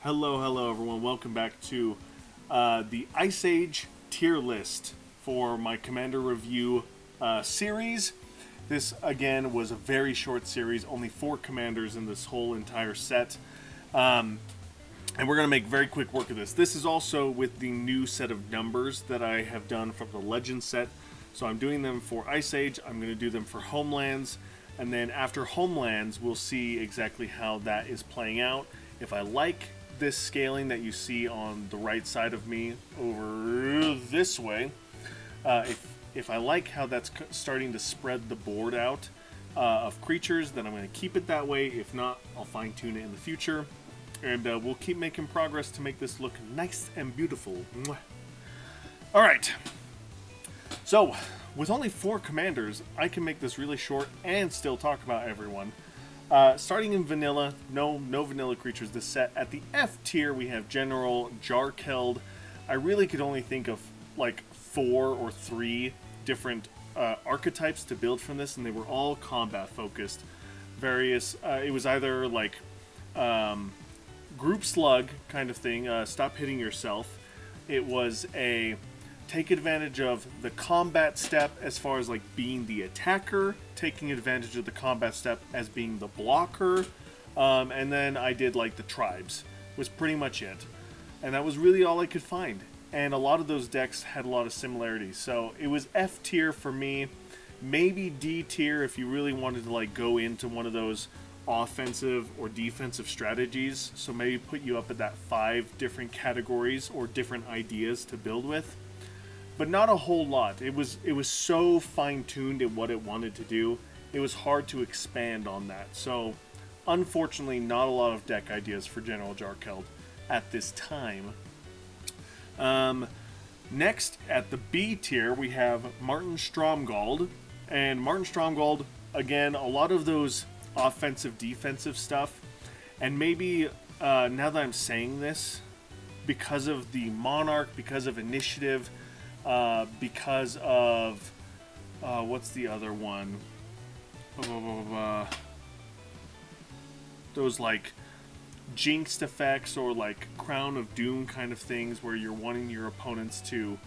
Hello everyone. Welcome back to the Ice Age tier list for my Commander Review series. This, again, was a very short series, only 4 commanders in this whole entire set. And we're going to make very quick work of this. This is also with the new set of numbers that I have done from the Legend set. So I'm doing them for Ice Age, I'm going to do them for Homelands, and then after Homelands, we'll see exactly how that is playing out. If I like this scaling that you see on the right side of me over this way, if I like how that's starting to spread the board out of creatures, then I'm going to keep it that way. If not, I'll fine tune it in the future, and we'll keep making progress to make this look nice and beautiful. Mwah. All right, so with only 4 commanders, I can make this really short and still talk about everyone. Starting in vanilla, no vanilla creatures this set. At the F tier, we have General Jarkeld. I really could only think of like 4 or 3 different archetypes to build from this, and they were all combat focused. It was either like group slug kind of thing, stop hitting yourself. It was a take advantage of the combat step as far as like being the attacker, taking advantage of the combat step as being the blocker, and then I did like the tribes was pretty much it, and that was really all I could find, and a lot of those decks had a lot of similarities, so it was F tier for me, maybe D tier if you really wanted to like go into one of those offensive or defensive strategies, so maybe put you up at that 5 different categories or different ideas to build with. But not a whole lot. It was so fine-tuned in what it wanted to do, it was hard to expand on that. So, unfortunately, not a lot of deck ideas for General Jarkeld at this time. Next, at the B tier, we have Martin Stromgald. And Martin Stromgald, again, a lot of those offensive, defensive stuff. And maybe, now that I'm saying this, because of the Monarch, because of Initiative, because of what's the other one? Those like jinxed effects or like Crown of Doom kind of things where you're wanting your opponents to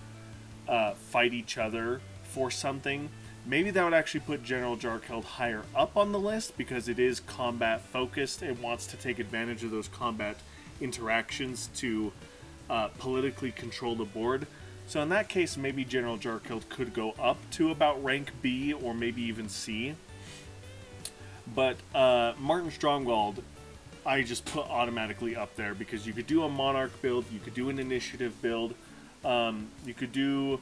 fight each other for something. Maybe that would actually put General Jarkeld higher up on the list because it is combat focused. It wants to take advantage of those combat interactions to politically control the board. So in that case, maybe General Jarkeld could go up to about rank B or maybe even C. But Martin Stromgald, I just put automatically up there because you could do a Monarch build, you could do an Initiative build, you could do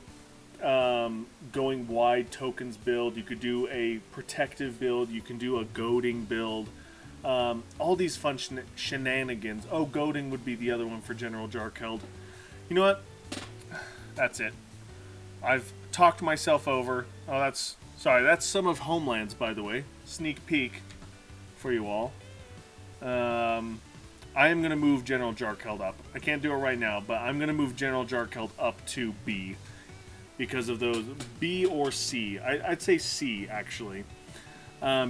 going wide tokens build, you could do a protective build, you can do a goading build. All these fun shenanigans. Oh, goading would be the other one for General Jarkeld. You know what? That's it. I've talked myself over. Oh, that's some of Homelands, by the way. Sneak peek for you all. I am going to move General Jarkeld up. I can't do it right now, but I'm going to move General Jarkeld up to B because of those B or C. I'd say C, actually.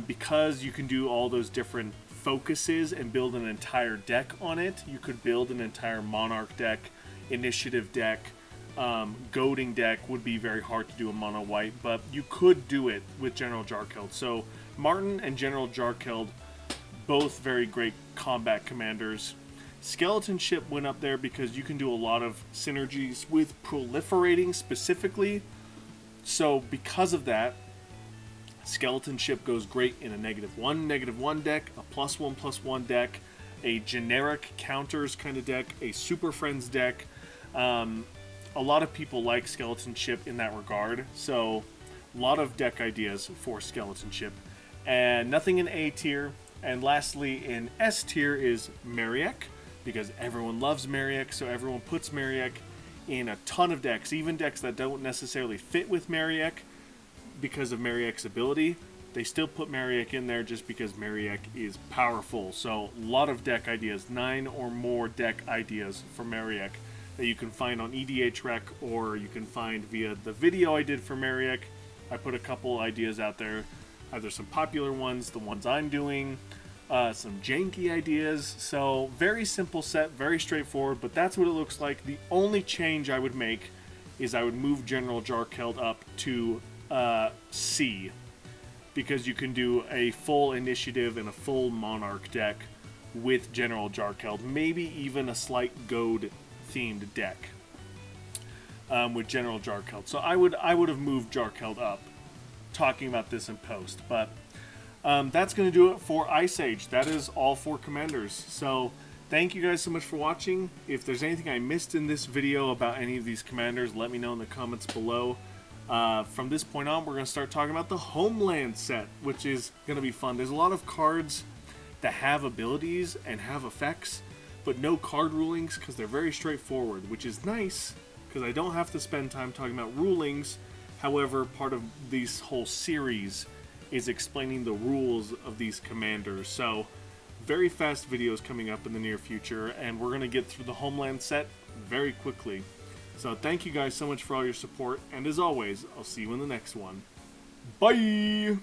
Because you can do all those different focuses and build an entire deck on it. You could build an entire Monarch deck, Initiative deck, goading deck would be very hard to do a mono white, but you could do it with General Jarkeld. So Martin and General Jarkeld, both very great combat commanders. Skeleton Ship went up there because you can do a lot of synergies with proliferating specifically. So because of that, Skeleton Ship goes great in a -1/-1 deck, a +1/+1 deck, a generic counters kind of deck, a Super Friends deck. A lot of people like Skeleton Ship in that regard, so a lot of deck ideas for Skeleton Ship. And nothing in A tier. And lastly, in S tier is Mariek, because everyone loves Mariek, so everyone puts Mariek in a ton of decks, even decks that don't necessarily fit with Mariek because of Mariek's ability. They still put Mariek in there just because Mariek is powerful. So a lot of deck ideas, 9 or more deck ideas for Mariek that you can find on EDHREC or you can find via the video I did for Mariek. I put a couple ideas out there, either some popular ones, the ones I'm doing, some janky ideas. So very simple set, very straightforward, but that's what it looks like. The only change I would make is I would move General Jarkeld up to C, because you can do a full initiative and a full monarch deck with General Jarkeld, maybe even a slight goad themed deck with General Jarkeld. So I would have moved Jarkeld up, talking about this in post. But that's going to do it for Ice Age. That is all 4 commanders. So thank you guys so much for watching. If there's anything I missed in this video about any of these commanders, let me know in the comments below. From this point on, we're going to start talking about the Homeland set, which is going to be fun. There's a lot of cards that have abilities and have effects, but no card rulings, because they're very straightforward, which is nice, because I don't have to spend time talking about rulings. However, part of this whole series is explaining the rules of these commanders. So, very fast videos coming up in the near future, and we're going to get through the Homeland set very quickly. So thank you guys so much for all your support, and as always, I'll see you in the next one. Bye!